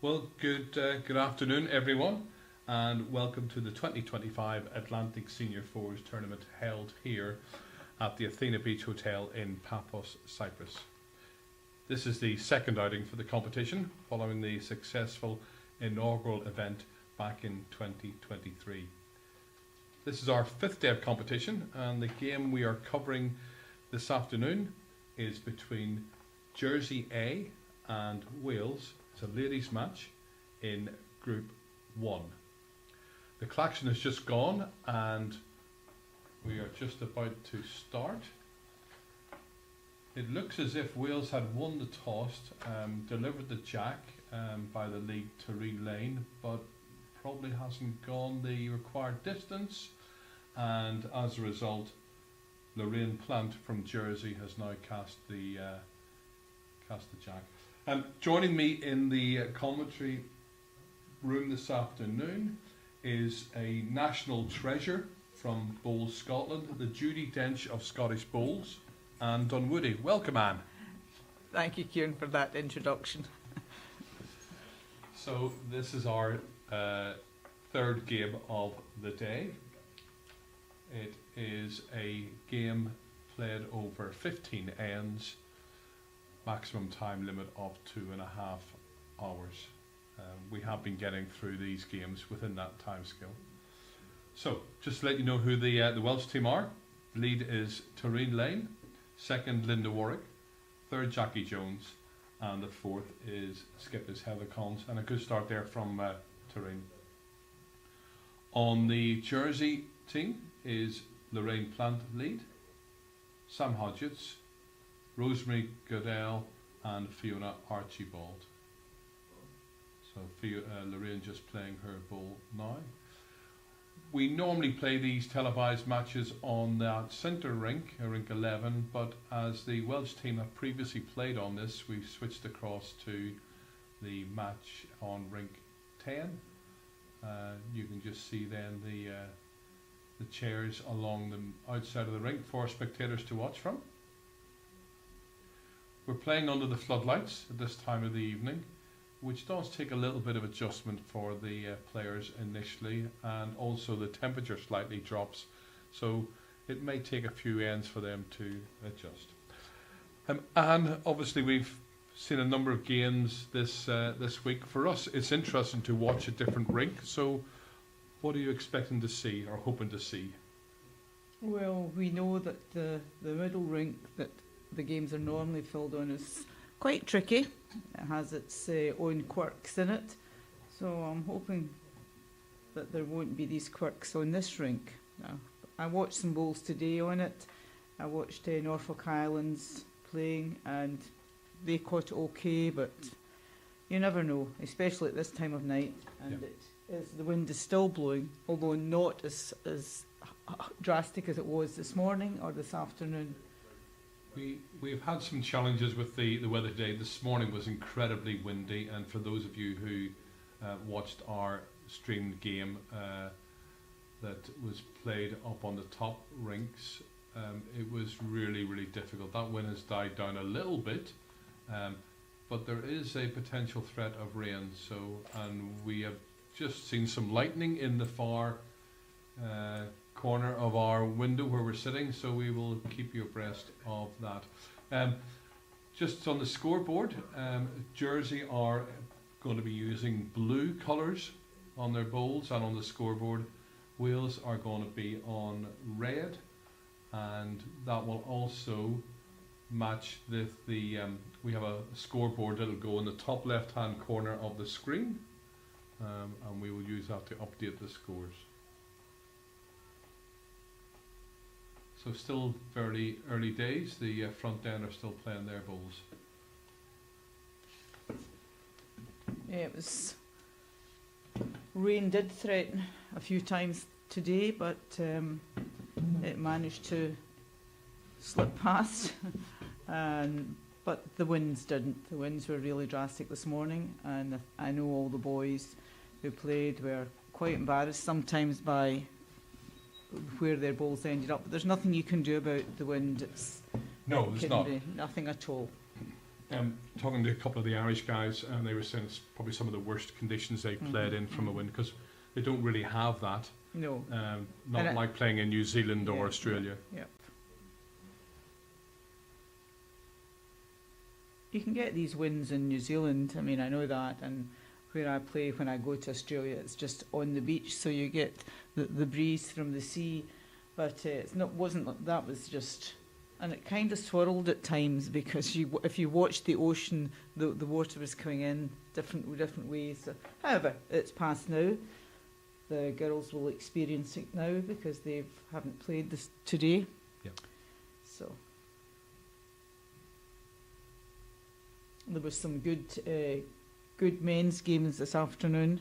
Well, good afternoon, everyone, and welcome to the 2025 Atlantic Senior Fours Tournament held here at the Athena Beach Hotel in Paphos, Cyprus. This is the second outing for the competition, following the successful inaugural event back in 2023. This is our fifth day of competition, and the game we are covering this afternoon is between Jersey A and Wales. It's a ladies' match in Group 1. The collection has just gone, and we are just about to start. It looks as if Wales had won the toss, delivered the jack by the lead Tareen Lane, but probably hasn't gone the required distance, and as a result Lorraine Plant from Jersey has now cast the jack. Joining me in the commentary room this afternoon is a national treasure from Bowls Scotland, the Judy Dench of Scottish Bowls, Anne Dunwoody. Welcome, Anne. Thank you, Kieran, for that introduction. So this is our third game of the day. It is a game played over 15 ends, maximum time limit of 2.5 hours. We have been getting through these games within that time scale. So, just to let you know who the Welsh team are. Lead is Tareen Lane, second Linda Warwick, third Jackie Jones, and the fourth is Skippers Heather Collins, and a good start there from Tareen. On the Jersey team is Lorraine Plant lead, Sam Hodgetts, Rosemary Goodell, and Fiona Archibald. So Lorraine just playing her bowl now. We normally play these televised matches on that centre rink, rink 11, but as the Welsh team have previously played on this, we've switched across to the match on rink 10. You can just see then the chairs along the outside of the rink for spectators to watch from. We're playing under the floodlights at this time of the evening, which does take a little bit of adjustment for the players initially, and also the temperature slightly drops, so it may take a few ends for them to adjust. And obviously we've seen a number of games this week. For us, it's interesting to watch a different rink. So what are you expecting to see or hoping to see? Well, we know that the middle rink that the games are normally filled on is quite tricky. It has its own quirks in it, so I'm hoping that there won't be these quirks on this rink. I watched some bowls today on it. I watched Norfolk Islands playing, and they caught it okay, but you never know, especially at this time of night. And the wind is still blowing, although not as drastic as it was this morning or this afternoon. We've had some challenges with the weather today. This morning was incredibly windy, and for those of you who watched our streamed game that was played up on the top rinks, it was really, really difficult. That wind has died down a little bit, but there is a potential threat of rain. So, and we have just seen some lightning in the far corner of our window where we're sitting, so we will keep you abreast of that. Just on the scoreboard, Jersey are going to be using blue colours on their bowls, and on the scoreboard Wales are going to be on red, and that will also match the we have a scoreboard that'll go in the top left hand corner of the screen, and we will use that to update the scores. So still fairly early days. The front end are still playing their bowls. Yeah, it was. Rain did threaten a few times today, but it managed to slip past. But the winds didn't. The winds were really drastic this morning, and I know all the boys who played were quite embarrassed sometimes by where their bowls ended up. But there's nothing you can do about the wind. No, there's not. Nothing at all. Talking to a couple of the Irish guys, and they were saying it's probably some of the worst conditions they've played in from a wind, because they don't really have that. No. Not like playing in New Zealand or Australia. Yep. You can get these winds in New Zealand. I mean, I know that, and where I play when I go to Australia, it's just on the beach, so you get the breeze from the sea. But it's not. That was just, and it kind of swirled at times because if you watched the ocean, the water was coming in different ways. So, however, it's past now. The girls will experience it now because they haven't played this today. Yep. So there was some good men's games this afternoon.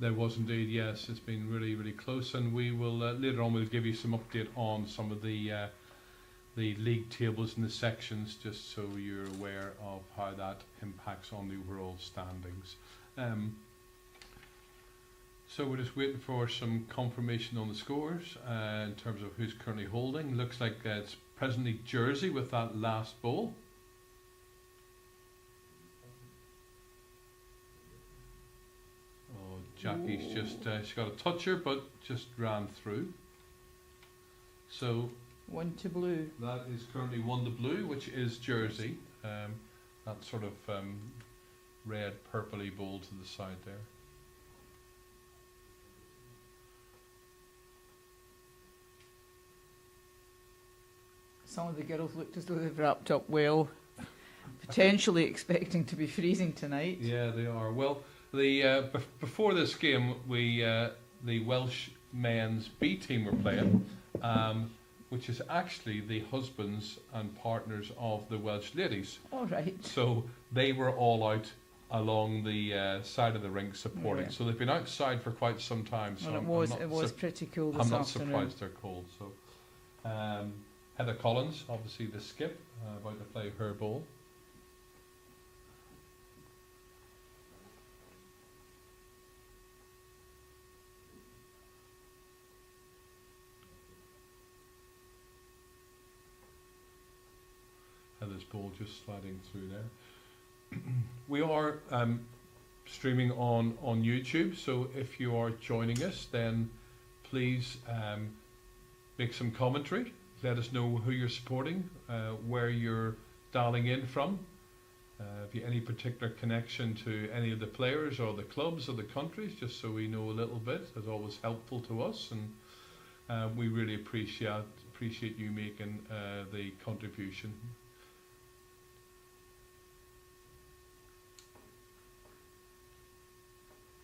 There was indeed, yes. It's been really, really close, and we will later on we'll give you some update on some of the league tables and the sections, just so you're aware of how that impacts on the overall standings. So we're just waiting for some confirmation on the scores in terms of who's currently holding. Looks like it's presently Jersey with that last ball. Oh, Jackie's just, she's got a toucher but just ran through. So 1 to blue. that is currently 1 to blue, which is Jersey. That sort of red purpley ball to the side there. Some of the girls looked as though they've wrapped up well, potentially expecting to be freezing tonight. Yeah, they are. Well, the before this game, the Welsh men's B team were playing, which is actually the husbands and partners of the Welsh ladies. All right. So they were all out along the side of the rink supporting. Yeah. So they've been outside for quite some time. So Well, it was pretty cool this I'm not afternoon. surprised they're cold. So Heather Collins, obviously the skip, about to play her ball. Heather's ball just sliding through there. We are streaming on YouTube, so if you are joining us, then please make some commentary. Let us know who you're supporting, where you're dialing in from. If you have any particular connection to any of the players or the clubs or the countries, just so we know a little bit, is always helpful to us, and we really appreciate you making the contribution.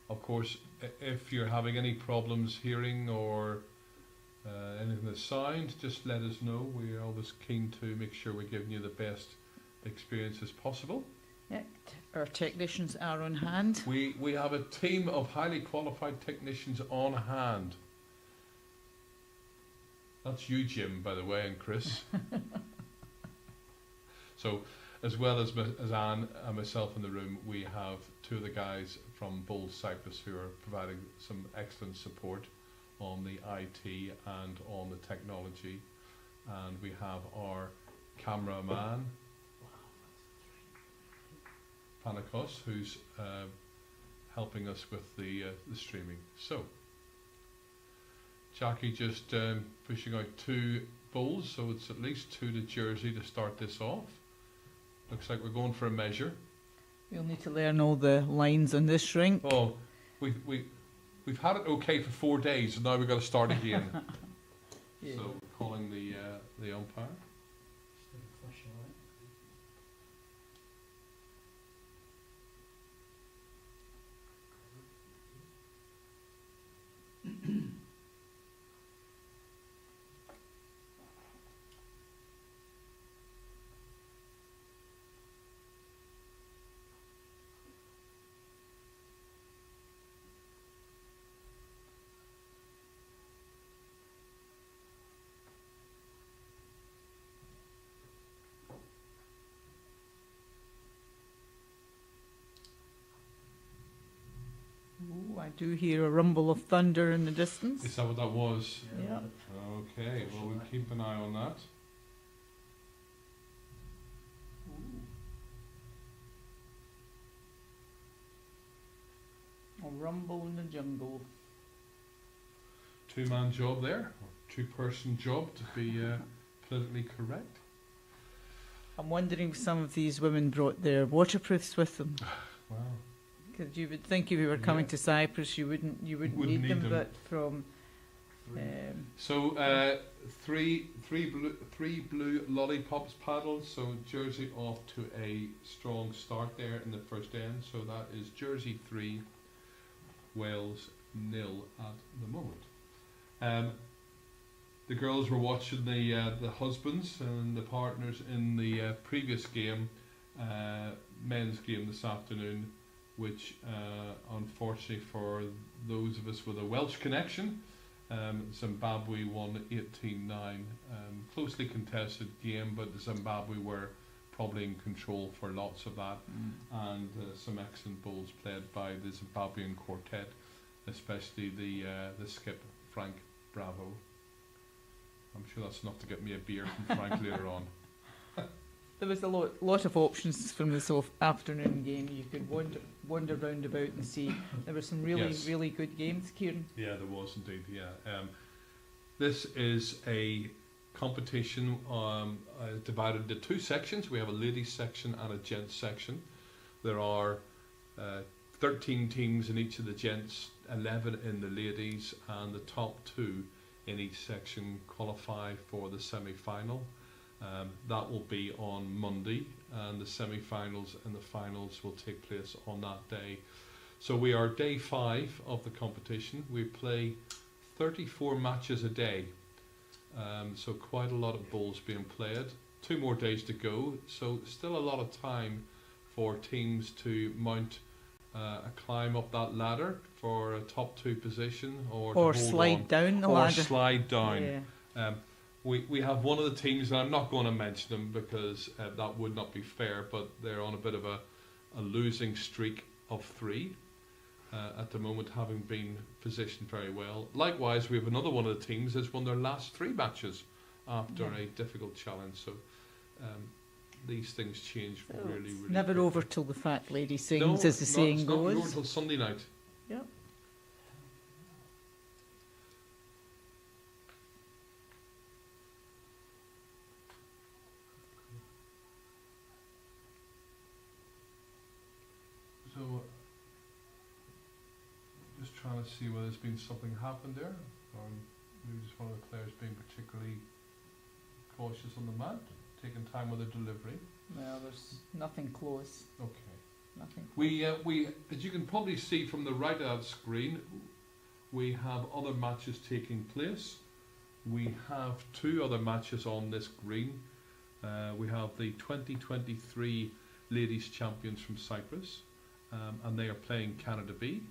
Of course, if you're having any problems hearing or anything with sound, just let us know. We're always keen to make sure we're giving you the best experience as possible. Yeah, our technicians are on hand. We have a team of highly qualified technicians on hand. That's you, Jim, by the way, and Chris. So, as well as Anne and myself in the room, we have two of the guys from Bold Cyprus who are providing some excellent support on the IT and on the technology. And we have our cameraman, Panikos, who's helping us with the streaming. So, Jackie just pushing out 2 bowls, so it's at least 2 to Jersey to start this off. Looks like we're going for a measure. You'll need to learn all the lines on this rink. Oh, we've had it okay for 4 days, and now we've got to start again. Yeah. So calling the umpire. Ooh, I do hear a rumble of thunder in the distance. Is that what that was? Yeah. Okay, well we'll keep an eye on that. A rumble in the jungle. Two-man job there, or two-person job to be politically correct. I'm wondering if some of these women brought their waterproofs with them. Wow. Because you would think if you were coming Yeah. to Cyprus, you wouldn't need them, but from So three blue lollipops paddles. So Jersey off to a strong start there in the first end. So that is Jersey 3, Wales 0 at the moment. The girls were watching the husbands and the partners in the previous game, men's game this afternoon, which unfortunately for those of us with a Welsh connection, Zimbabwe won 18-9. Closely contested game, but Zimbabwe were probably in control for lots of that, and some excellent bowls played by the Zimbabwean quartet, especially the skip Frank Bravo. I'm sure that's enough to get me a beer from Frank later on. there was a lot of options from this afternoon game. You could wander round about and see. There were some really good games, Kieran. Yeah, there was indeed. Yeah, this is a competition divided into two sections. We have a ladies section and a gents section. There are 13 teams in each of the gents, 11 in the ladies, and the top 2 in each section qualify for the semi-final. That will be on Monday, and the semi-finals and the finals will take place on that day. So we are day 5 of the competition. We play 34 matches a day, so quite a lot of bowls being played. 2 more days to go, so still a lot of time for teams to mount a climb up that ladder for a top 2 position, or to slide down the ladder. Or slide down. Yeah. We have one of the teams, and I'm not going to mention them because that would not be fair, but they're on a bit of a losing streak of 3 at the moment, having been positioned very well. Likewise, we have another one of the teams that's won their last 3 matches after a difficult challenge. So these things change really never quickly. over till the fat lady sings, as the saying goes. goes. Not over until Sunday night. Yep. So, just trying to see whether there's been something happened there, or maybe just one of the players being particularly cautious on the mat, taking time with their delivery. Well, there's nothing close. Okay. Nothing close. We, as you can probably see from the right of that screen, we have other matches taking place. We have 2 other matches on this green. We have the 2023 Ladies Champions from Cyprus, and they are playing Canada B.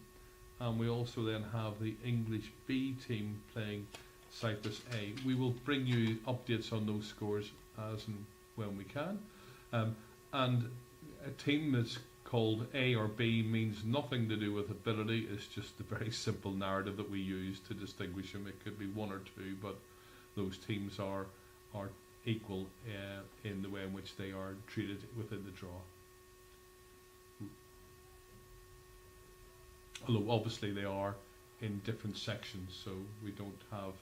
And we also then have the English B team playing Cyprus A. We will bring you updates on those scores as and when we can. And a team that's called A or B means nothing to do with ability. It's just a very simple narrative that we use to distinguish them. It could be 1 or 2, but those teams are equal in the way in which they are treated within the draw. Although obviously they are in different sections, so we don't have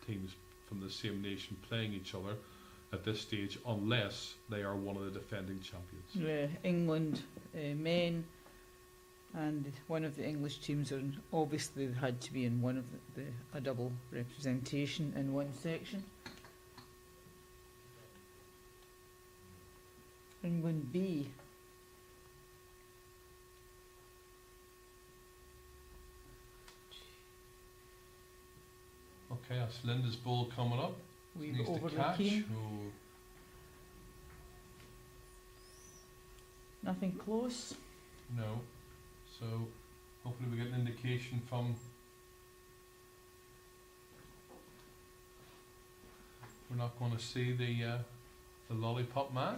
teams from the same nation playing each other at this stage unless they are one of the defending champions. England men and one of the English teams are obviously had to be in one of a double representation in one section. England B. Okay, that's Linda's ball coming up. We've Needs to over catch. the key. Oh, Nothing close. no. So hopefully we get an indication from. We're not going to see the lollipop man.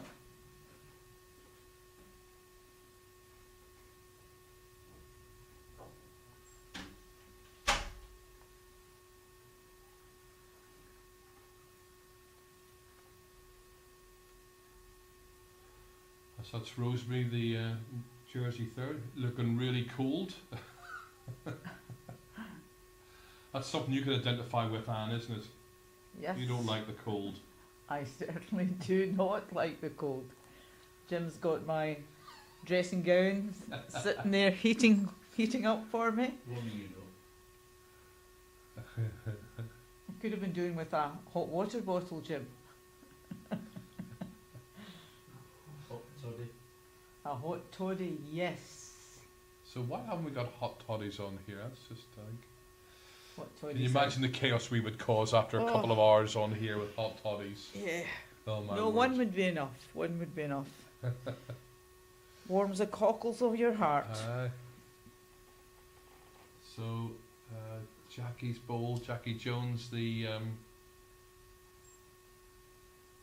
So that's Rosemary, the Jersey third, looking really cold. That's something you can identify with, Anne, isn't it? Yes. You don't like the cold. I certainly do not like the cold. Jim's got my dressing gown sitting there heating up for me. I could have been doing with a hot water bottle, Jim. Hot toddy. A hot toddy, yes. So why haven't we got hot toddies on here? That's just Hot Can toddy. you imagine the chaos we would cause after a couple of hours on here with hot toddies? Yeah. Oh my No, word. one would be enough. One would be enough. Warms the cockles of your heart. So, Jackie's bowl, Jackie Jones, the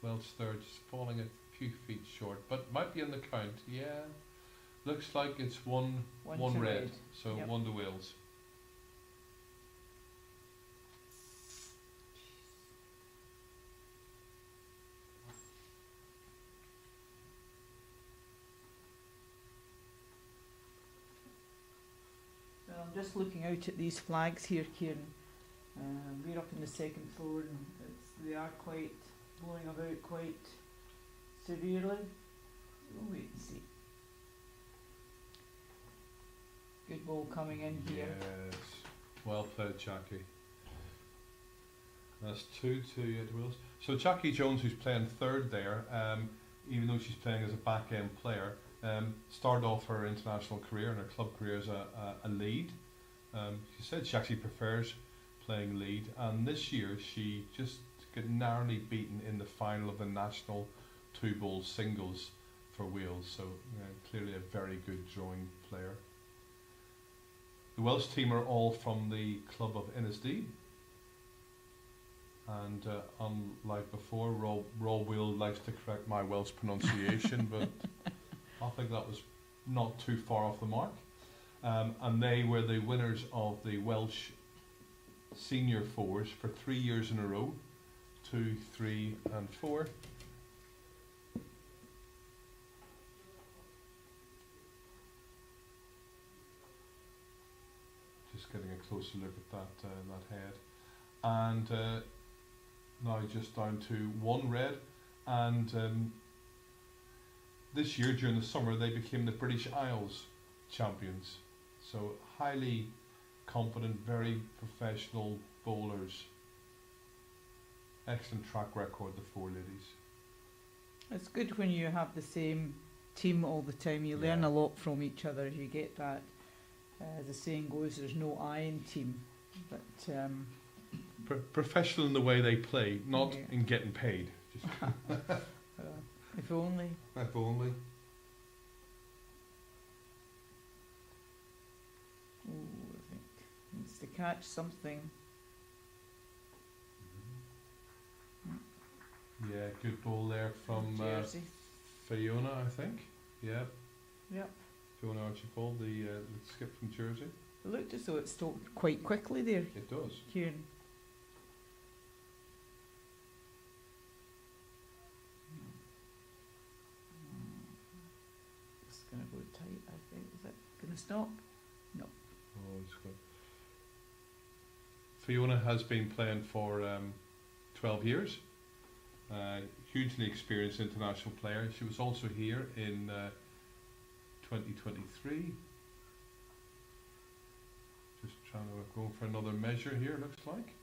Welsh third, just falling a few feet short, but might be in the count. Yeah, looks like it's one to red, so Yep. 1 to Wales. So I'm just looking out at these flags here, Kieran. We're up in the second floor and they are quite blowing about quite severely. We'll wait and see. Good ball coming in here. Yes, well played, Jackie. That's 2-2 at Wales. So Jackie Jones, who's playing third there, even though she's playing as a back-end player, started off her international career and her club career as a lead. She said she actually prefers playing lead, and this year she just got narrowly beaten in the final of the national 2-ball singles for Wales, so clearly a very good drawing player. The Welsh team are all from the club of Innisd, and unlike before, Rob Will likes to correct my Welsh pronunciation, but I think that was not too far off the mark. And they were the winners of the Welsh Senior Fours for 3 years in a row, 2, 3 and 4. Just getting a closer look at that head. And now just down to 1 red, and this year during the summer they became the British Isles champions. So highly competent, very professional bowlers. Excellent track record, the 4 ladies. It's good when you have the same team all the time. You learn Yeah. a lot from each other. You get that, as the saying goes, there's no I in team. But Professional in the way they play, not Yeah. in getting paid. Just if only. if only. Ooh, I think needs to catch something. Yeah, good ball there from Jersey. Fiona, I think. Yeah, Yep. Fiona Archibald, the skip from Jersey. It looked as though it stopped quite quickly there, It does. Kieran. It's gonna go tight, I think. Is it gonna stop? Oh, it's good. Fiona has been playing for 12 years. Hugely experienced international player. She was also here in 2023. Just trying to go for another measure here, looks like.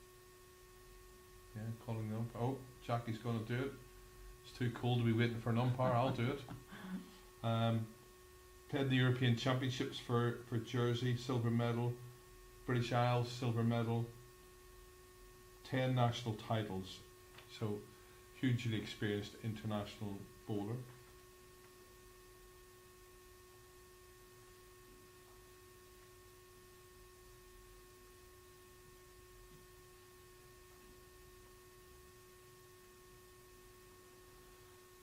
Yeah, calling the umpire. Oh, Jackie's going to do it. It's too cold to be waiting for an umpire. I'll do it. Played the European Championships for Jersey, silver medal. British Isles, silver medal. 10 national titles. So, hugely experienced international bowler.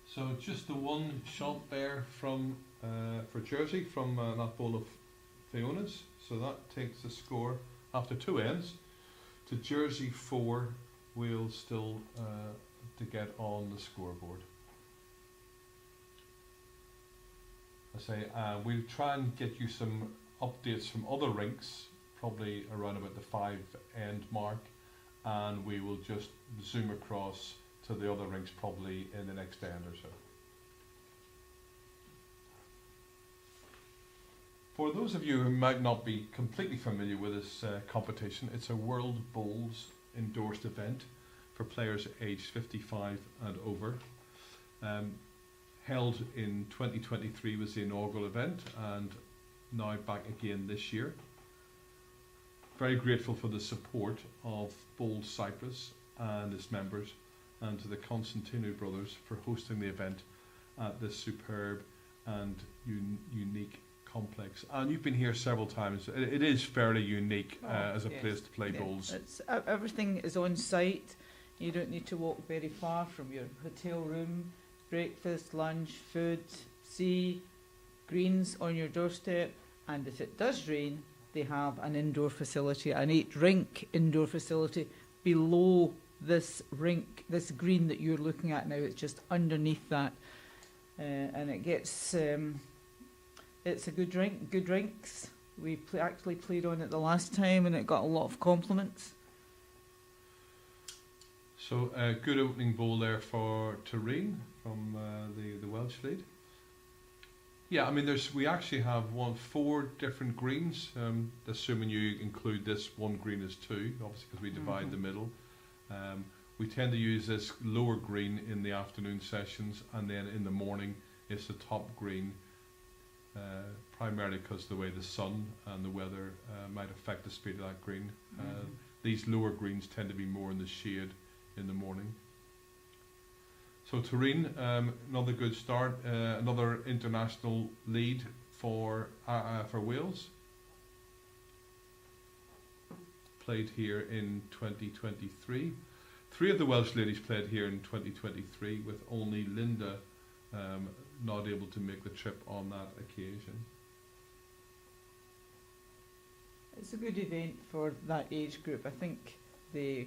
So just the one shot there from for Jersey from that bowl of Fiona's. So that takes the score after 2 ends to Jersey 4, Wales still to get on the scoreboard. I say we'll try and get you some updates from other rinks probably around about the 5 end mark, and we will just zoom across to the other rinks probably in the next end or so. For those of you who might not be completely familiar with this competition, it's a World Bowls endorsed event for players aged 55 and over. Held in 2023 was the inaugural event, and now back again this year. Very grateful for the support of Bowls Cyprus and its members, and to the Constantino brothers for hosting the event at this superb and unique complex. And you've been here several times. It is fairly unique as a place to play bowls. Everything is on site. You don't need to walk very far from your hotel room. Breakfast, lunch, food, sea, greens on your doorstep. And if it does rain, they have an indoor facility, an 8-rink indoor facility below this rink, this green that you're looking at now. It's just underneath that. And it gets, it's a good drink, good drinks. We actually played on it the last time and it got a lot of compliments. So a good opening bowl there for Tareen from the Welsh lead. Yeah, I mean, we actually have 4 different greens, assuming you include this one green as 2, obviously because we divide the middle. We tend to use this lower green in the afternoon sessions, and then in the morning it's the top green, primarily because of the way the sun and the weather might affect the speed of that green. These lower greens tend to be more in the shade in the morning. So Tareen, another good start, another international lead for Wales. Played here in 2023. 3 of the Welsh ladies played here in 2023, with only Linda not able to make the trip on that occasion. It's a good event for that age group. I think the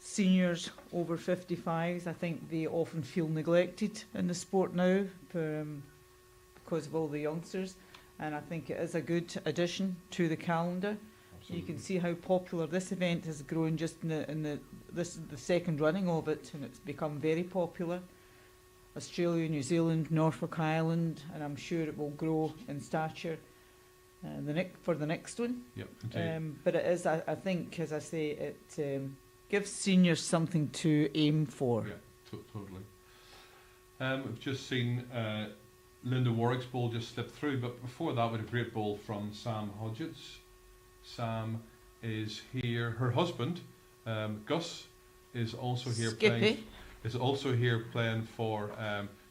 seniors over 55s, I think they often feel neglected in the sport now because of all the youngsters, and I think it is a good addition to the calendar. Absolutely. You can see how popular this event has grown just this is the second running of it, and it's become very popular. Australia, New Zealand, Norfolk Island, and I'm sure it will grow in stature for the next one. Yep, indeed. But it is, I think, as I say, it gives seniors something to aim for. Yeah, totally. We've just seen Linda Warwick's ball just slip through, but before that, we had a great ball from Sam Hodgetts. Sam is here. Her husband, Gus, is also here playing. Is also here playing for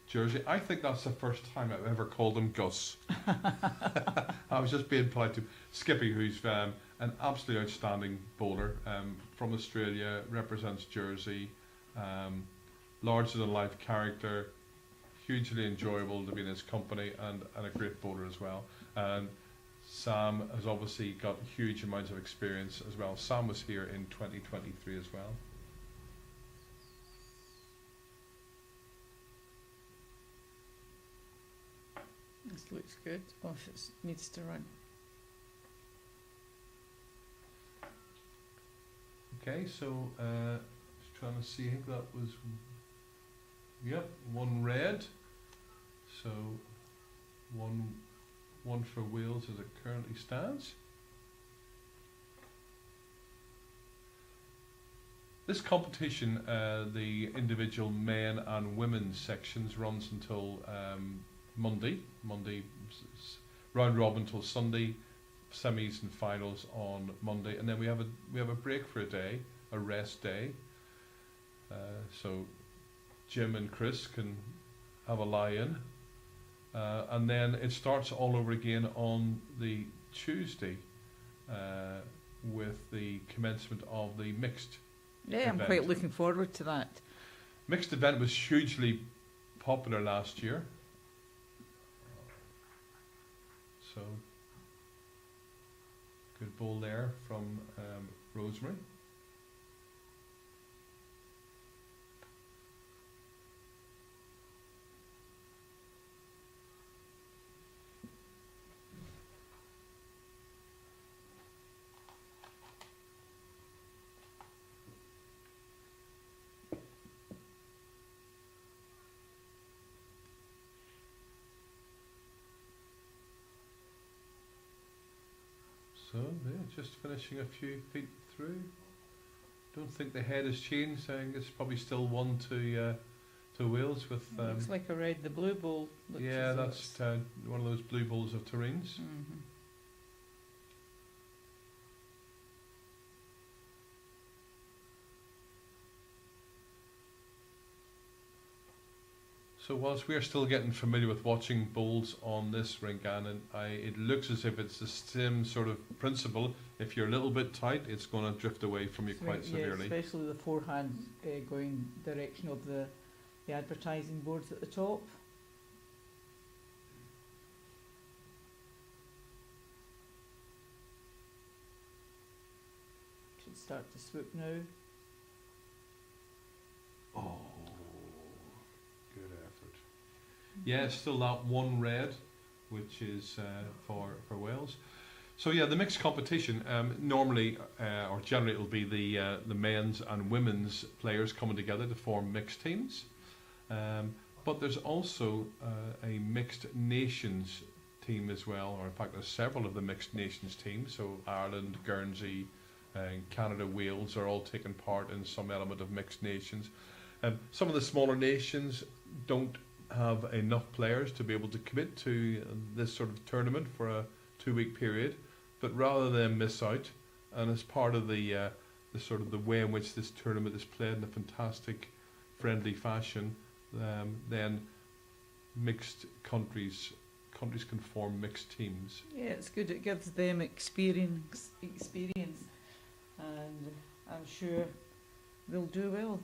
Jersey. I think that's the first time I've ever called him Gus. I was just being polite to Skippy, who's an absolutely outstanding bowler from Australia, represents Jersey, larger than life character, hugely enjoyable to be in his company, and a great bowler as well. And Sam has obviously got huge amounts of experience as well. Sam was here in 2023 as well. This looks good. Oh, it needs to run. Okay, so just trying to see, I think that was, yep, 1 red. So one for Wales as it currently stands. This competition, the individual men and women's sections, runs until Monday, round robin till Sunday, semis and finals on Monday, and then we have a break for a day, a rest day. So Jim and Chris can have a lie-in, and then it starts all over again on the Tuesday with the commencement of the mixed event. I'm quite looking forward to that. Mixed event was hugely popular last year. So, good ball there from Rosemary. So, yeah, just finishing a few feet through. Don't think the head has changed. I think it's probably still 1 to Wales with. Looks like a red. The blue bowl. Looks Yeah, as though that's one of those blue bowls of terrains. Mhm. So whilst we are still getting familiar with watching bowls on this rink, Anne, it looks as if it's the same sort of principle. If you're a little bit tight, it's going to drift away from you quite severely. Yeah, especially the forehand going direction of the advertising boards at the top. Should start to swoop now. Oh, good effort. Yeah, still that one red, which is for Wales. So yeah, the mixed competition normally or generally it'll be the men's and women's players coming together to form mixed teams. But there's also a mixed nations team as well, or in fact there's several of the mixed nations teams. So Ireland, Guernsey, Canada, Wales are all taking part in some element of mixed nations. Some of the smaller nations don't have enough players to be able to commit to this sort of tournament for a 2-week period, but rather than miss out, and as part of the sort of the way in which this tournament is played in a fantastic, friendly fashion, then mixed countries can form mixed teams. Yeah, it's good. It gives them experience, and I'm sure they'll do well.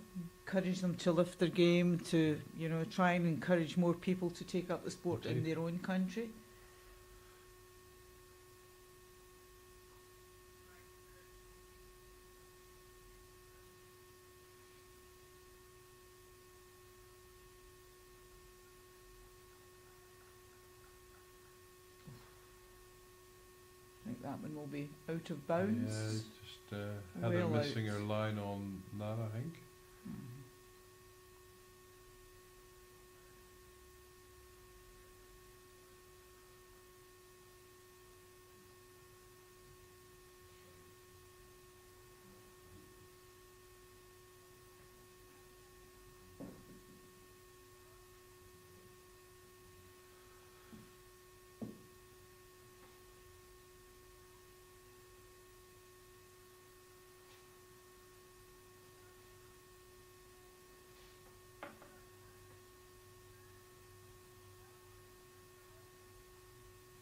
Encourage them to lift their game, to try and encourage more people to take up the sport in their own country. I think that one will be out of bounds. Yeah, just Heather Well missing out. her line on that, I think.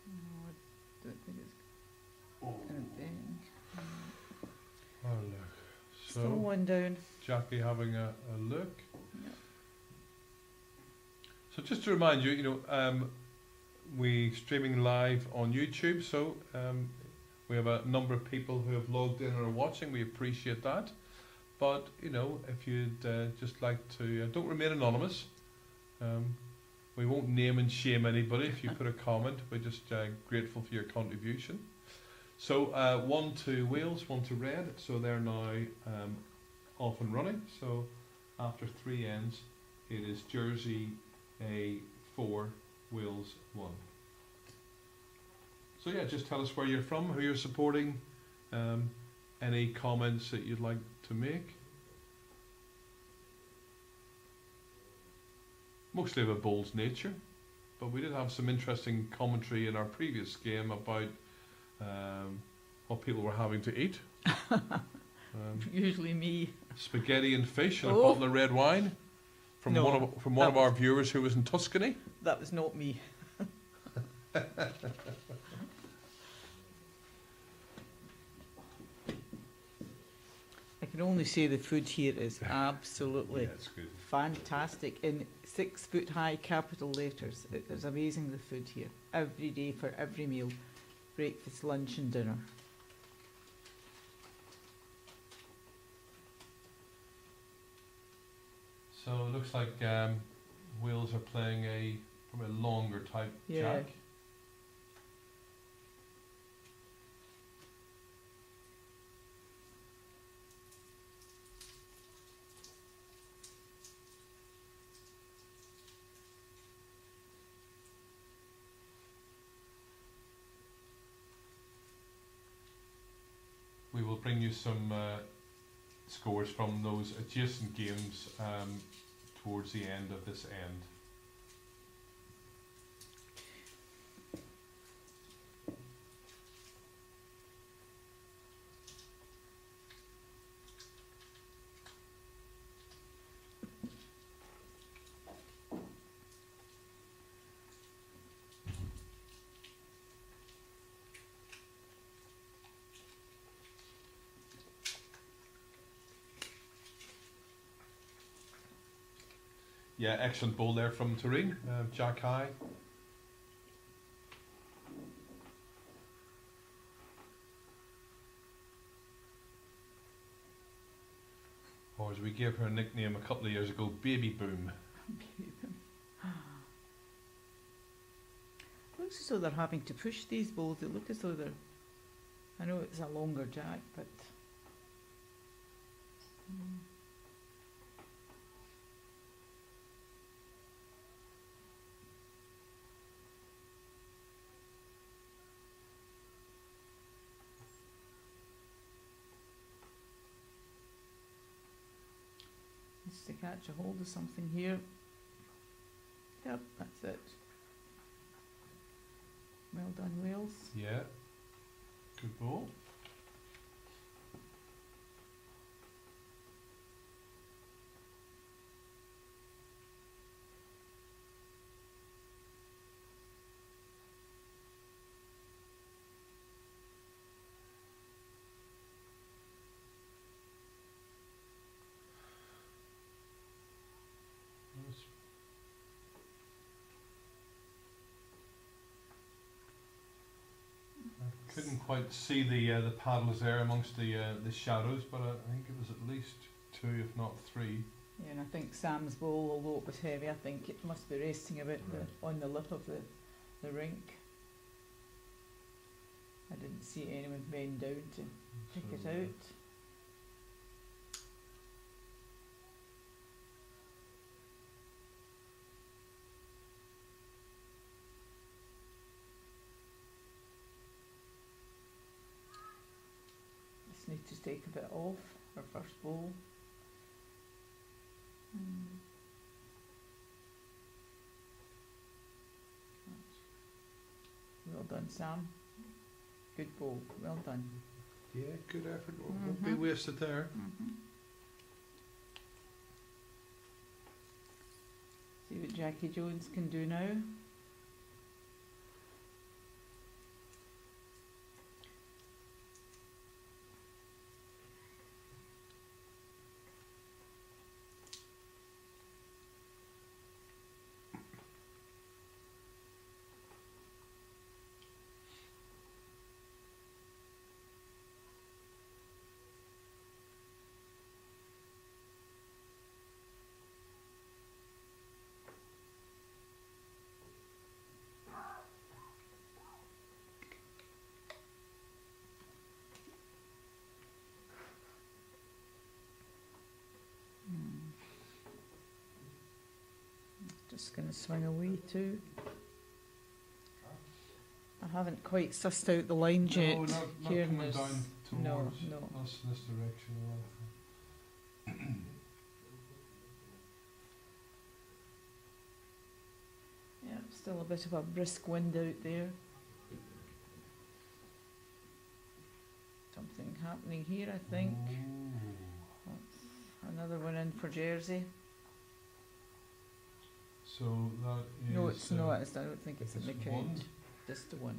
No, I don't think it's Oh, going to be. look. Still So one down. Jackie having a look. Yep. So just to remind you, we streaming live on YouTube, so we have a number of people who have logged in and are watching. We appreciate that. But if you'd just like to, don't remain anonymous. We won't name and shame anybody if you put a comment. We're just grateful for your contribution. So 1 to Wales, 1 to Red. So they're now off and running. So after 3 ends, it is Jersey a 4, Wales 1. So yeah, just tell us where you're from, who you're supporting, any comments that you'd like to make. Mostly of a bowl's nature, but we did have some interesting commentary in our previous game about what people were having to eat. Usually me. Spaghetti and fish and a Oh. bottle of red wine from No, one of our viewers who was in Tuscany. That was not me. I can only say the food here is absolutely it's good. fantastic in 6-foot high capital letters. It is amazing, the food here. Every day for every meal. Breakfast, lunch and dinner. So it looks like Wales are playing probably a longer type Yeah. jack. we will bring you some scores from those adjacent games towards the end of this end. Yeah, excellent ball there from Tureen, Jack High. Or as we gave her a nickname a couple of years ago, Baby Boom. Looks as though they're having to push these balls. They look as though they're. I know it's a longer jack, but. Needs to catch a hold of something here. Yep, that's it. Well done, Wales. Yeah, good ball. Couldn't quite see the paddles there amongst the shadows, but I think it was at least 2, if not 3. Yeah, and I think Sam's ball, although it was heavy, I think it must be resting a bit on the lip of the rink. I didn't see anyone bend down to pick it out. Just need to take a bit off our first ball. Well done, Sam. Good ball. Well done. Yeah, good effort. Won't be wasted there. See what Jackie Jones can do now. Just going to swing away too. I haven't quite sussed out the lines yet. No, not Here coming there's- down towards no. us in this direction. Yeah, still a bit of a brisk wind out there. Something happening here, I think. That's another one in for Jersey. So that is... No, it's not. I don't think it's in the it's count. one. Just the one.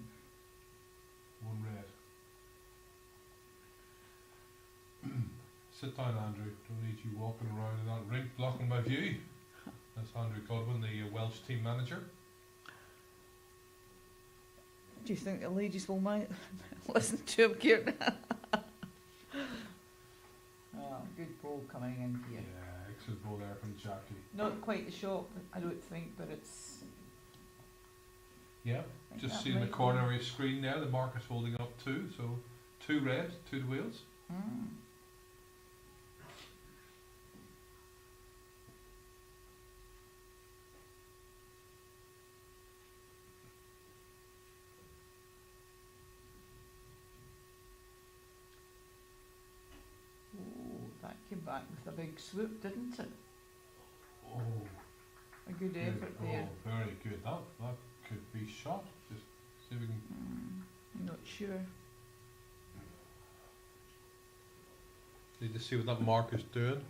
One red. Sit down, Andrew. Don't need you walking around in that rink blocking my view. That's Andrew Godwin, the Welsh team manager. Do you think the ladies will listen to him, Kieran? Good ball coming in here. Yeah, excellent ball there from Jackie. Not quite the shot, I don't think, but it's... Yeah, I think just that seeing the might corner of your screen there, the marker's holding up 2, so 2 red, 2 to Wales. back with a big swoop, didn't it? Oh, A good effort there. Oh, very good. That could be shot. Just see if we can. I'm not sure. Need to see what that mark is doing.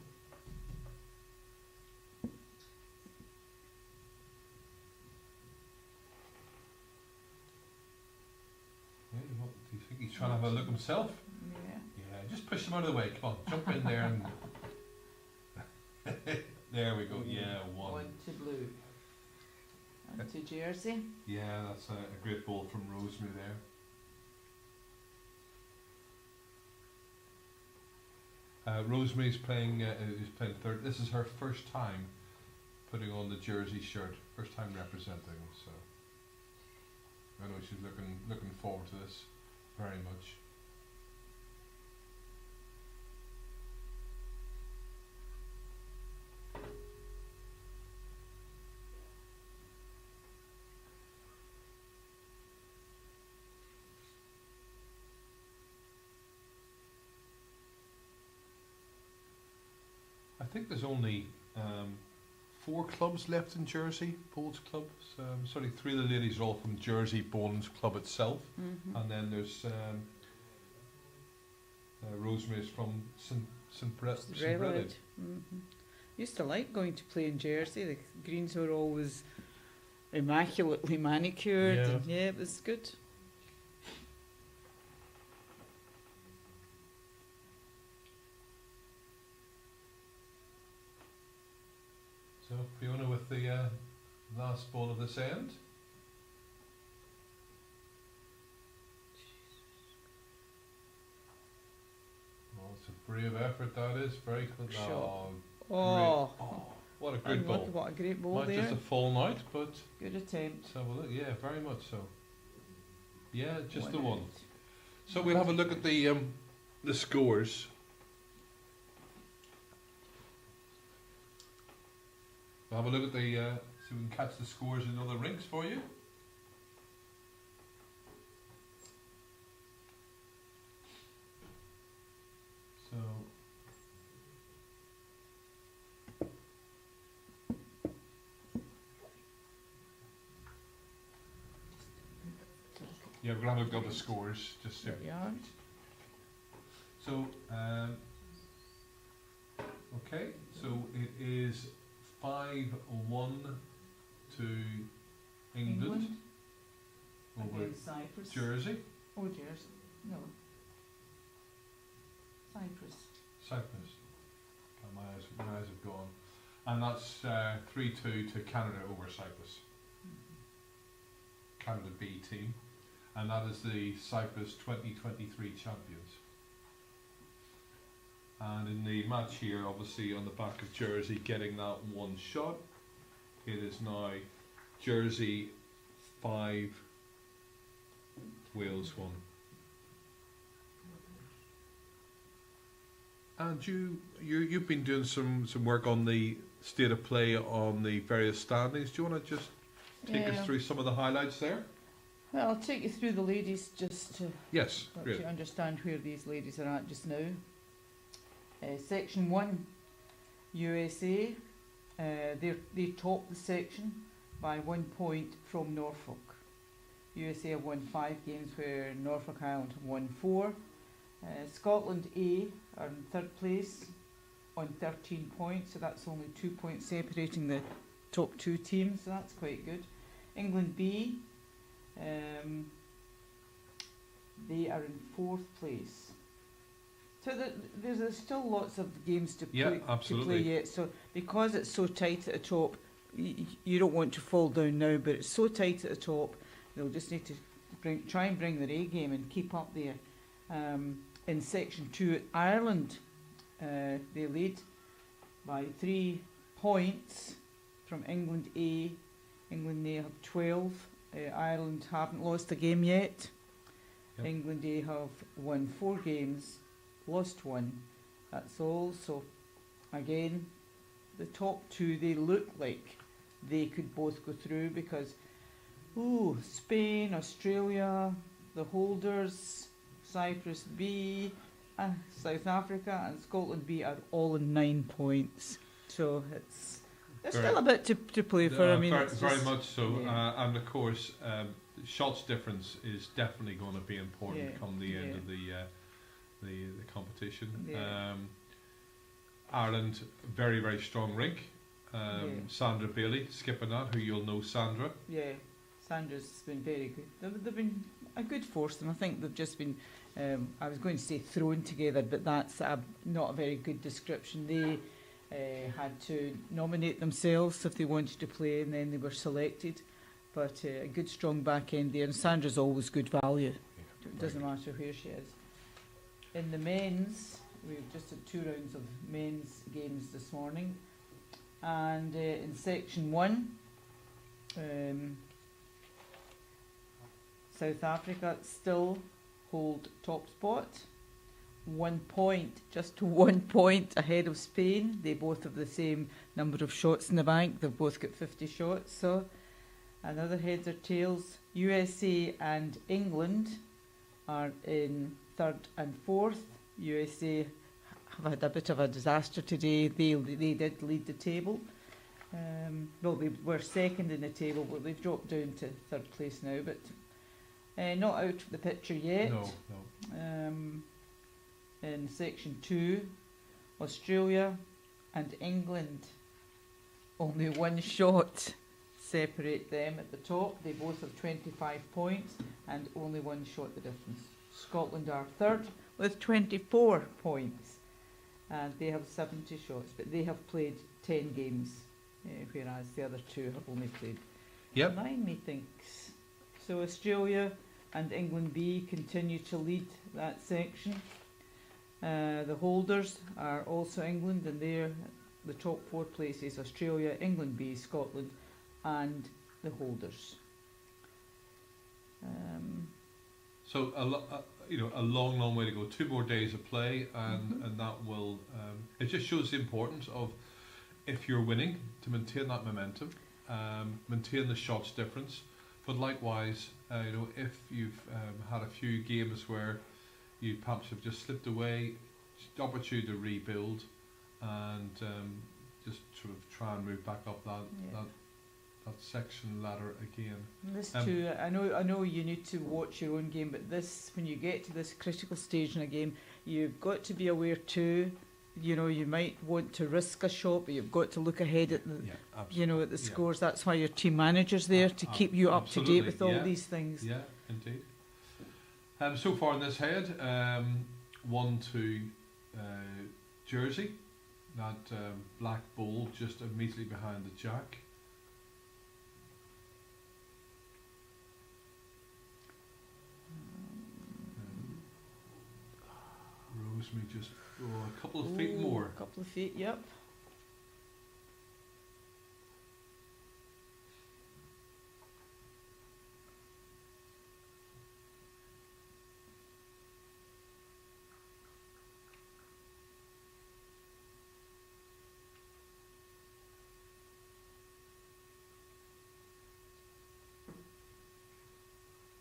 Yeah, what do you think? He's trying to have a look himself. Yeah. Yeah, just push him out of the way. Come on, jump in there and. There we go. Yeah, one. One to blue. And to Jersey. Yeah, that's a great ball from Rosemary there. Rosemary's playing. Is playing third. This is her first time putting on the Jersey shirt. First time representing. So I know she's looking forward to this very much. I think there's only 4 clubs left in Jersey, bowls clubs. Sorry, 3 of the ladies are all from Jersey Bowls Club itself, and then there's Rosemary's from St. Brennan. Used to like going to play in Jersey. The greens were always immaculately manicured. Yeah. And yeah, it was good. So Fiona with the last ball of this end. Oh, it's a brave effort that is. Very close. Shot. Oh, Oh, great. Oh, what a good ball. what a great ball Might there. just have fallen out, but Good attempt. let's have a look. Yeah, very much so. Yeah, just the One one. out. So we'll have a look at the scores. We'll have a look at the so we can catch the scores in other rinks for you. So yeah, we're gonna have a look at the scores just so. There you are. So okay, so it is 5-1 to England over Against Cyprus. Jersey. Oh, Jersey. No. Cyprus. Cyprus. God, my eyes have gone. And that's 3-2 to Canada over Cyprus. Canada B team. And that is the Cyprus 2023 champions. And in the match here, obviously on the back of Jersey getting that one shot, it is now Jersey 5, Wales 1. And you've been doing some work on the state of play on the various standings. Do you want to just take us through some of the highlights there? Well, I'll take you through the ladies just to Yes, let great. you understand where these ladies are at just now. Section 1, USA. They top the section by 1 point from Norfolk. USA have won 5 games where Norfolk Island have won 4. Scotland A are in 3rd place on 13 points, so that's only 2 points separating the top 2 teams, so that's quite good. England B, they are in 4th place. So there's still lots of games to play, absolutely. yet. So because it's so tight at the top, you don't want to fall down now. But it's so tight at the top, they'll just need to try and bring their A game and keep up there. In section 2, Ireland, they lead by 3 points from England A. England A have 12. Ireland haven't lost a game yet. Yep. England A have won 4 games. Lost 1, that's all. So again, the top 2, they look like they could both go through because Spain, Australia, the holders, Cyprus B, South Africa and Scotland B are all in 9 points. So there's Very- still a bit to play for. I mean, very, it's very just- much so. yeah. And of course, shots difference is definitely going to be important Yeah, come the end yeah. of the competition. Yeah. Ireland, very, very strong rink. Yeah. Sandra Bailey skipping that, who you'll know, Sandra. Yeah, Sandra's been very good. They've been a good force, and I think they've just been, I was going to say thrown together, but that's not a very good description. They had to nominate themselves if they wanted to play, and then they were selected. But a good strong back end there, and Sandra's always good value. It doesn't matter where she is. In the men's, we've just had 2 rounds of men's games this morning. And in section 1, South Africa still hold top spot. 1 point, just 1 point ahead of Spain. They both have the same number of shots in the bank. They've both got 50 shots. So another heads or tails. USA and England are in 3rd and 4th. USA have had a bit of a disaster today. They did lead the table. Well, they were 2nd in the table, but they've dropped down to 3rd place now. But not out of the picture yet. No. In section 2, Australia and England, only 1 shot separate them at the top. They both have 25 points and only 1 shot the difference. Scotland are 3rd with 24 points and they have 70 shots, but they have played 10 games, whereas the other 2 have only played 9, methinks. So Australia and England B continue to lead that section. The holders are also England, and they're the top 4 places: Australia, England B, Scotland, and the holders. So a long, long way to go. 2 more days of play, and that will. It just shows the importance of, if you're winning, to maintain that momentum, maintain the shots difference. But likewise, if you've had a few games where you perhaps have just slipped away, the opportunity to rebuild and just sort of try and move back up that section ladder again. This too, I know you need to watch your own game, but this, when you get to this critical stage in a game, you've got to be aware too. You might want to risk a shot, but you've got to look ahead at the, at the scores. That's why your team manager's there to keep you up to date with all these things. Yeah, indeed. So far in this head, 1 to Jersey, that black ball just immediately behind the jack. Rosemary just a couple of feet more. A couple of feet, yep.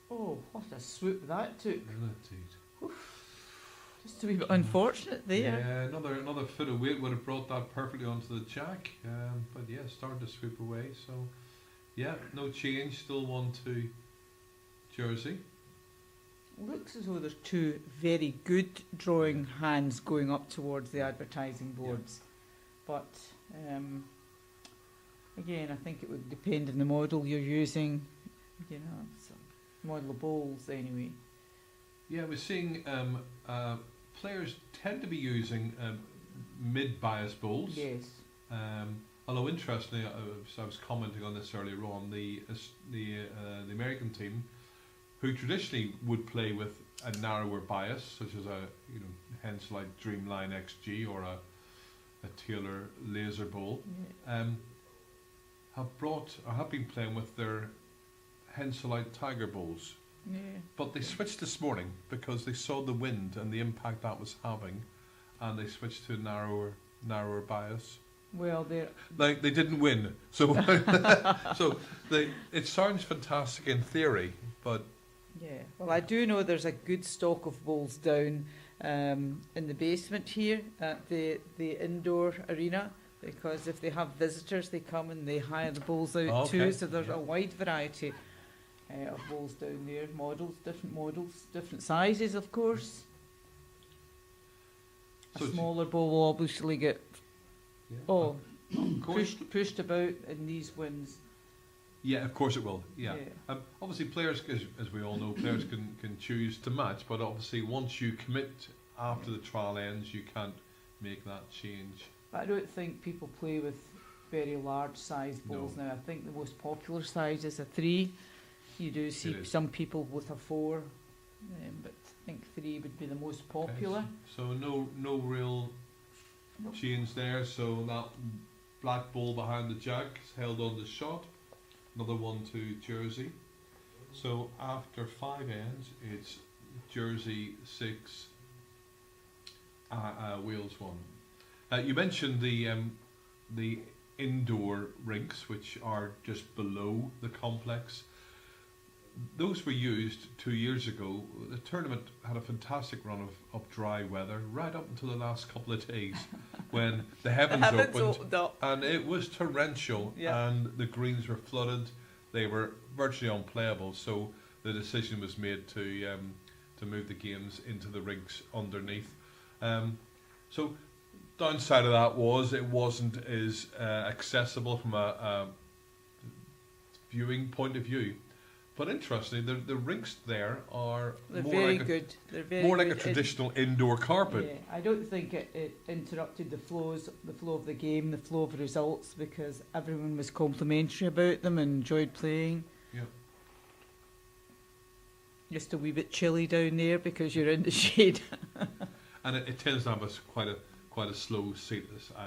Oh, what a swoop that took. Indeed. Just a wee bit unfortunate there. Yeah, another foot of weight would have brought that perfectly onto the jack. But yeah, started to swoop away. So yeah, no change. Still 1 to Jersey. Looks as though there's 2 very good drawing hands going up towards the advertising boards. But again, I think it would depend on the model you're using. Some model of bowls anyway. Yeah, we're seeing players tend to be using mid-bias bowls. Yes. Although interestingly, I was commenting on this earlier on, the American team, who traditionally would play with a narrower bias, such as a hence like Dreamline XG or a Taylor laser bowl, have been playing with their Henselite Tiger bowls. Yeah. But they switched this morning because they saw the wind and the impact that was having, and they switched to a narrower bias. Well, they didn't win, so it sounds fantastic in theory, but yeah. Well, I do know there's a good stock of bowls down in the basement here at the indoor arena, because if they have visitors, they come and they hire the bowls out too. So there's a wide variety of bowls down there, models, different sizes, of course. A So smaller bowl will obviously get pushed about in these winds. Yeah, of course it will. Yeah. Obviously, players, as we all know, players can choose to match, but obviously, once you commit after the trial ends, you can't make that change. I don't think people play with very large size bowls now. I think the most popular size is a 3. You do see some people with a 4, but I think 3 would be the most popular. Okay, so no real change there. So that black ball behind the jack is held on the shot. Another 1-2 Jersey. So after 5 ends, it's Jersey 6, Wales 1. You mentioned the indoor rinks, which are just below the complex. Those were used 2 years ago. The tournament had a fantastic run of dry weather right up until the last couple of days when the heavens opened and it was torrential and the greens were flooded. They were virtually unplayable, so the decision was made to move the games into the rinks underneath. So downside of that was it wasn't as accessible from a viewing point of view. But interestingly, the rinks there are more like a traditional indoor carpet. Yeah, I don't think it interrupted the flow of the game, the flow of the results, because everyone was complimentary about them and enjoyed playing. Yeah. Just a wee bit chilly down there because you're in the shade. And it tends to have quite a slow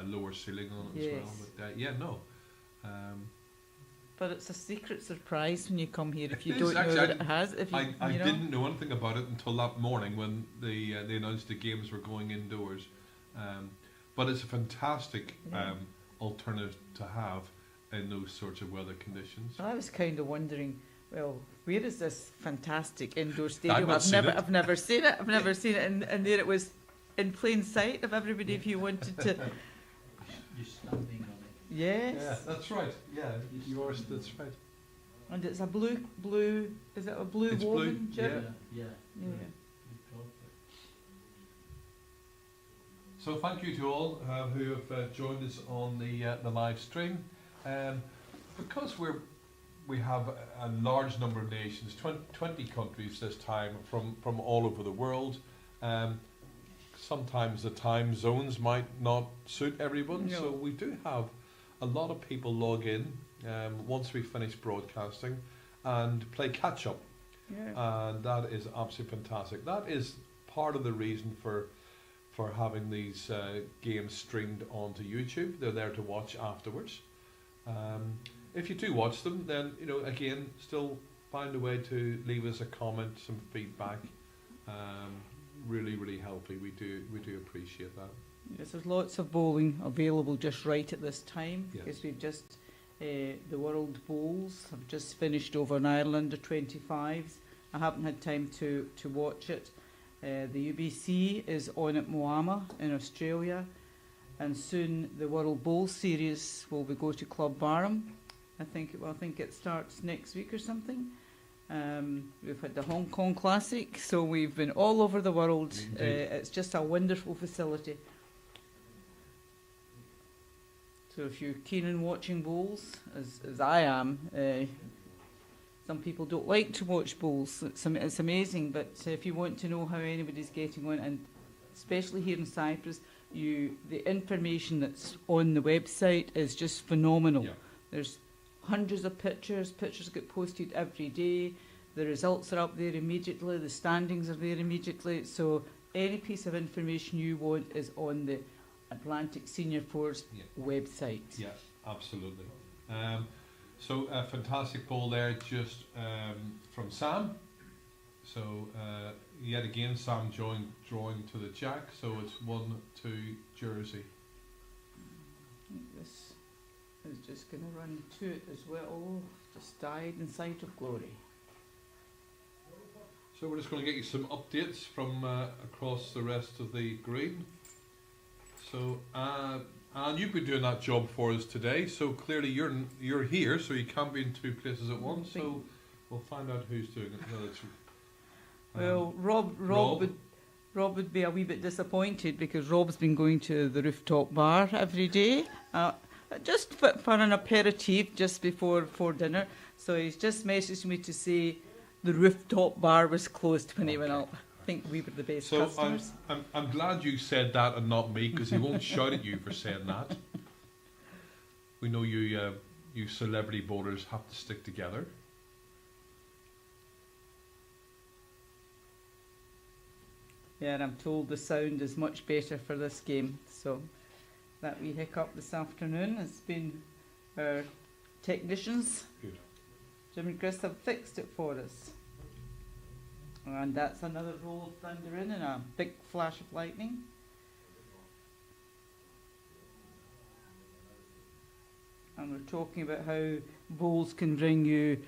lower ceiling on it as well. But but it's a secret surprise when you come here if you don't know what it has. I didn't know anything about it until that morning when they announced the games were going indoors. But it's a fantastic alternative to have in those sorts of weather conditions. Well, I was kind of wondering, well, where is this fantastic indoor stadium? I've never seen it. I've never seen it, and there it was in plain sight of everybody. If you wanted to, You're standing on it. Yes. Yeah, that's right. Yeah, that's right. And it's a blue. Is it a blue It's woven? blue, Yeah. So thank you to all who have joined us on the live stream. Because we have a large number of nations, 20 countries this time from all over the world. Sometimes the time zones might not suit everyone, so we do have a lot of people log in once we finish broadcasting and play catch up. And that is absolutely fantastic. That is part of the reason for having these games streamed onto YouTube. They're there to watch afterwards. If you do watch them, then again, still find a way to leave us a comment, some feedback. Really helpful. We do appreciate that. Yes, there's lots of bowling available just right at this time, because we've just the World Bowls have just finished over in Ireland, the 25s. I haven't had time to watch it. The UBC is on at Moama in Australia, and soon the World Bowl Series will go to Club Barham. I think it starts next week or something. We've had the Hong Kong Classic, so we've been all over the world. It's just a wonderful facility. So if you're keen on watching bowls, as I am, some people don't like to watch bowls. It's amazing, but if you want to know how anybody's getting on, and especially here in Cyprus, the information that's on the website is just phenomenal. There's hundreds of pictures get posted every day, the results are up there immediately, the standings are there immediately, so any piece of information you want is on the Atlantic Senior Fours website. Yeah, absolutely. So a fantastic ball there just from Sam. So yet again Sam drawing to the jack, so it's 1-2 Jersey. This is just going to run to it as well. Oh, just died in sight of glory. So we're just going to get you some updates from across the rest of the green. So, and you've been doing that job for us today. So clearly you're here, so you can't be in two places at once. So we'll find out who's doing it. No, it's, Well, Rob would be a wee bit disappointed because Rob's been going to the rooftop bar every day, just for an aperitif just before dinner. So he's just messaged me to say the rooftop bar was closed when he went up. I think we were the best customers. I'm glad you said that and not me, because he won't shout at you for saying that. We know you celebrity bowlers have to stick together. Yeah, and I'm told the sound is much better for this game. So that wee hiccup this afternoon has been our technicians. Good. Jim and Chris have fixed it for us. And that's another roll of thunder in and a big flash of lightning. And we're talking about how bowls can bring you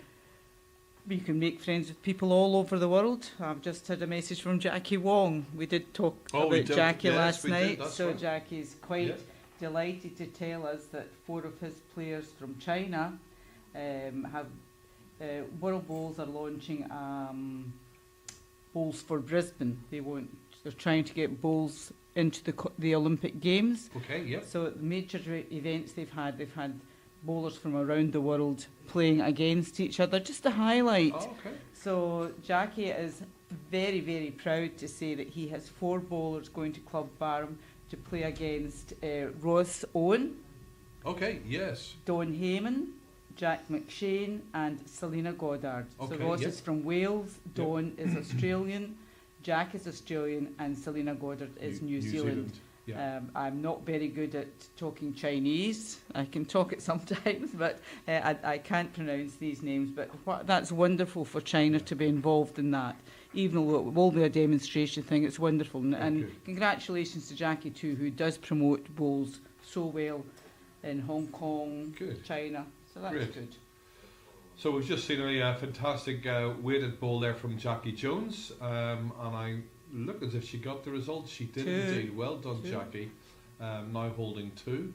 can make friends with people all over the world. I've just had a message from Jackie Wong. We did talk about Jackie last night. So right. Jackie's quite delighted to tell us that 4 of his players from China have World Bowls are launching bowls for Brisbane. They're trying to get bowls into the Olympic Games. Okay, yeah. So the major events they've had bowlers from around the world playing against each other, just to highlight. Oh, okay. So Jackie is very, very proud to say that he has 4 bowlers going to Club Barham to play against Ross Owen. Okay, yes. Don Heyman, Jack McShane and Selena Goddard. Okay, so Ross is from Wales, Don is Australian, Jack is Australian and Selena Goddard is New Zealand. Yeah. I'm not very good at talking Chinese. I can talk it sometimes, but I can't pronounce these names. But that's wonderful for China to be involved in that. Even though it will be a demonstration thing, it's wonderful. And congratulations to Jackie too, who does promote bowls so well in Hong Kong, China. So that's good. So we've just seen a fantastic weighted bowl there from Jackie Jones, and I look as if she got the results. She did indeed. Well done, Jackie. Now holding 2.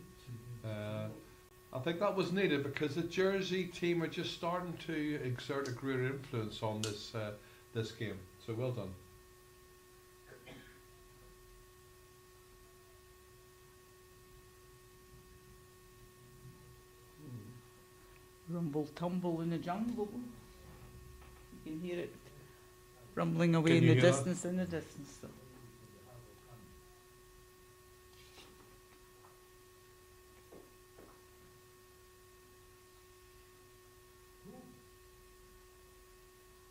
I think that was needed because the Jersey team are just starting to exert a greater influence on this game. So well done. Rumble tumble in the jungle. You can hear it rumbling away in the distance, So.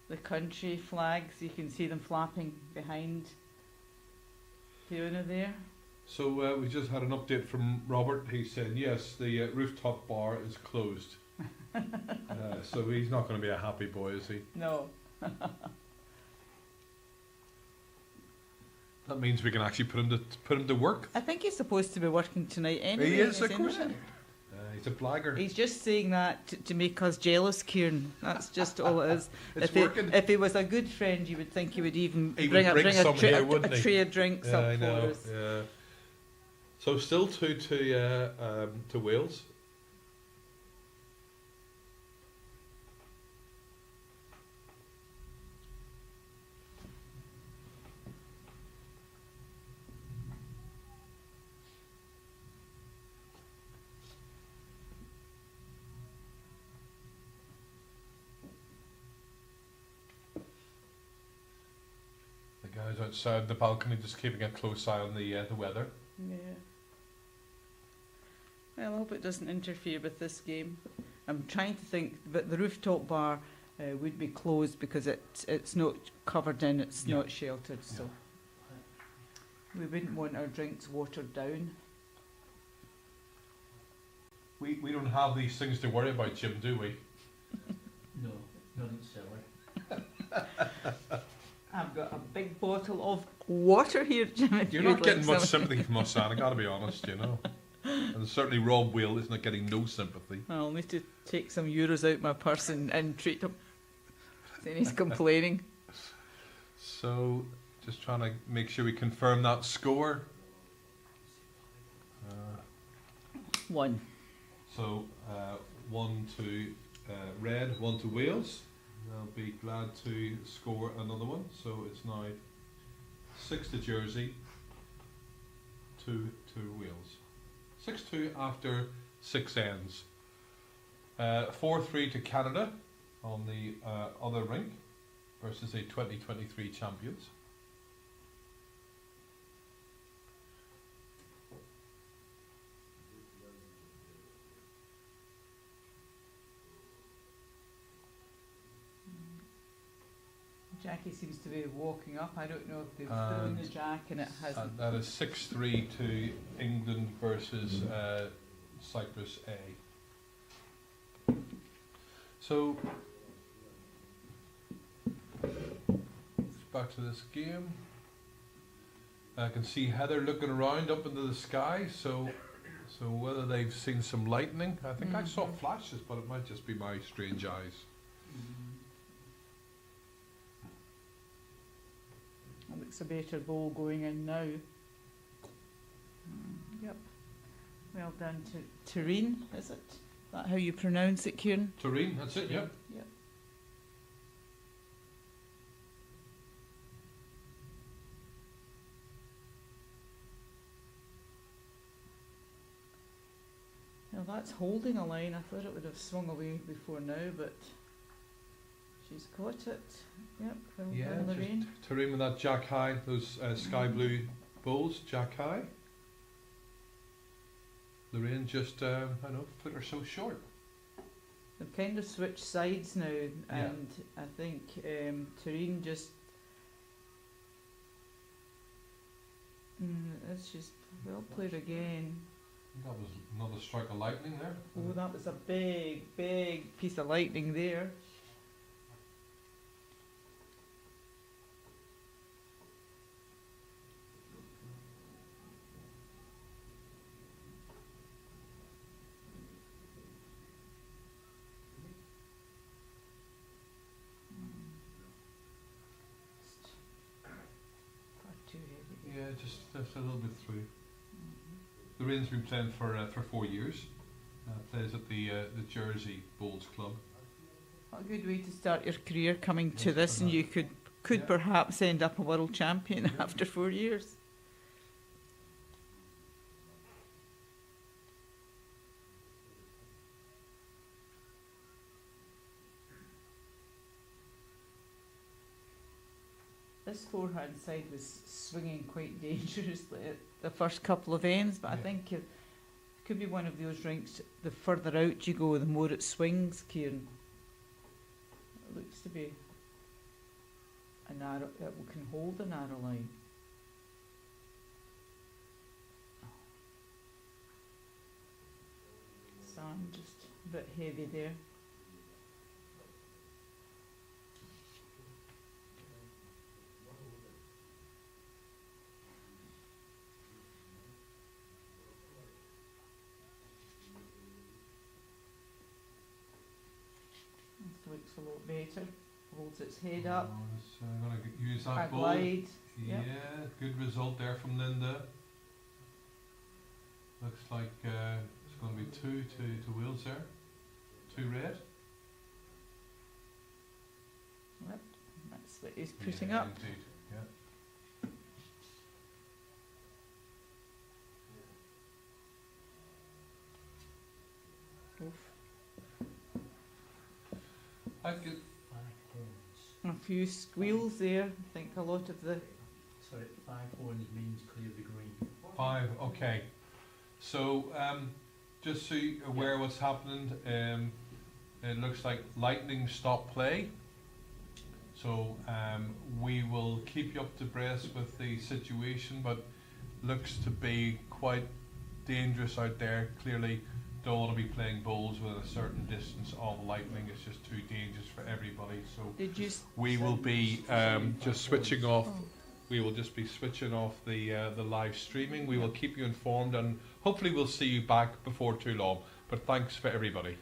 The country flags, you can see them flapping behind Fiona there. So we just had an update from Robert. He said, yes, the rooftop bar is closed. So he's not going to be a happy boy, is he? No. That means we can actually put him to work. I think he's supposed to be working tonight anyway. He is, of course. He's a blagger. He's just saying that to make us jealous, Kieran. That's just all it is. If he was a good friend, you would think he would even bring a tray of drinks up for us. Yeah. So still 2 to Wales. Guys outside the balcony just keeping a close eye on the weather. Yeah. Well, I hope it doesn't interfere with this game. I'm trying to think, but the rooftop bar would be closed because it's not covered in, it's not sheltered, so we wouldn't want our drinks watered down. We don't have these things to worry about, Jim, do we? No, not in cellar. I've got a big bottle of water here, Jim. You're not getting much sympathy from us, Anne, I gotta be honest, you know. And certainly Rob Whale is not getting no sympathy. I'll need to take some euros out my purse and treat him. Saying he's complaining. So, just trying to make sure we confirm that score. 1. So, 1 to Red, 1 to Wales. They'll be glad to score another one. So it's now 6 to Jersey, 2 to Wales. 6-2 after 6 ends. 4-3 to Canada on the other rink versus a 2023 champions. Jackie seems to be walking up. I don't know if they've thrown the jack and it hasn't. That is 6-3 to England versus Cyprus A. So, back to this game. I can see Heather looking around up into the sky, so whether they've seen some lightning. I think I saw flashes, but it might just be my strange eyes. It looks a better ball going in now. Yep. Well done to Tureen, is it? Is that how you pronounce it, Kieran? Tureen, that's it, yep. Yep. Now that's holding a line. I thought it would have swung away before now, but she's caught it. Yep, well done, Lorraine. Just Tureen with that jack high, those sky blue balls, jack high. Lorraine just, I don't know, foot or so short. They've kind of switched sides now, and I think Tureen just. It's just well played again. That was another strike of lightning there. Oh, that was a big, big piece of lightning there. Yeah, just a little bit through. Lorraine's been playing for 4 years. Plays at the Jersey Bowls Club. What a good way to start your career, coming to this, and you could perhaps end up a world champion after 4 years. This forehand side was swinging quite dangerously at the first couple of ends, but I think it could be one of those rinks, the further out you go, the more it swings, Kieran. It looks to be a narrow, it can hold a narrow line. Sand just a bit heavy there. Looks a lot better. Holds its head up. I'm going to use that ball. Glide. Yeah, good result there from Linda. Looks like it's going to be 2 to Wales there. 2 red. Yep, that's what he's putting up. Indeed. Yeah. A few squeals there. I think a lot of the. Sorry, 5 horns means clear the green. 5, okay. So, just so you're aware what's happening, it looks like lightning stopped play. So, we will keep you up to breast with the situation, but looks to be quite dangerous out there. Clearly, don't want to be playing bowls within a certain distance of lightning. It's just too dangerous for everybody. So we will be just switching off. We will just be switching off the live streaming. We will keep you informed, and hopefully we'll see you back before too long. But thanks for everybody.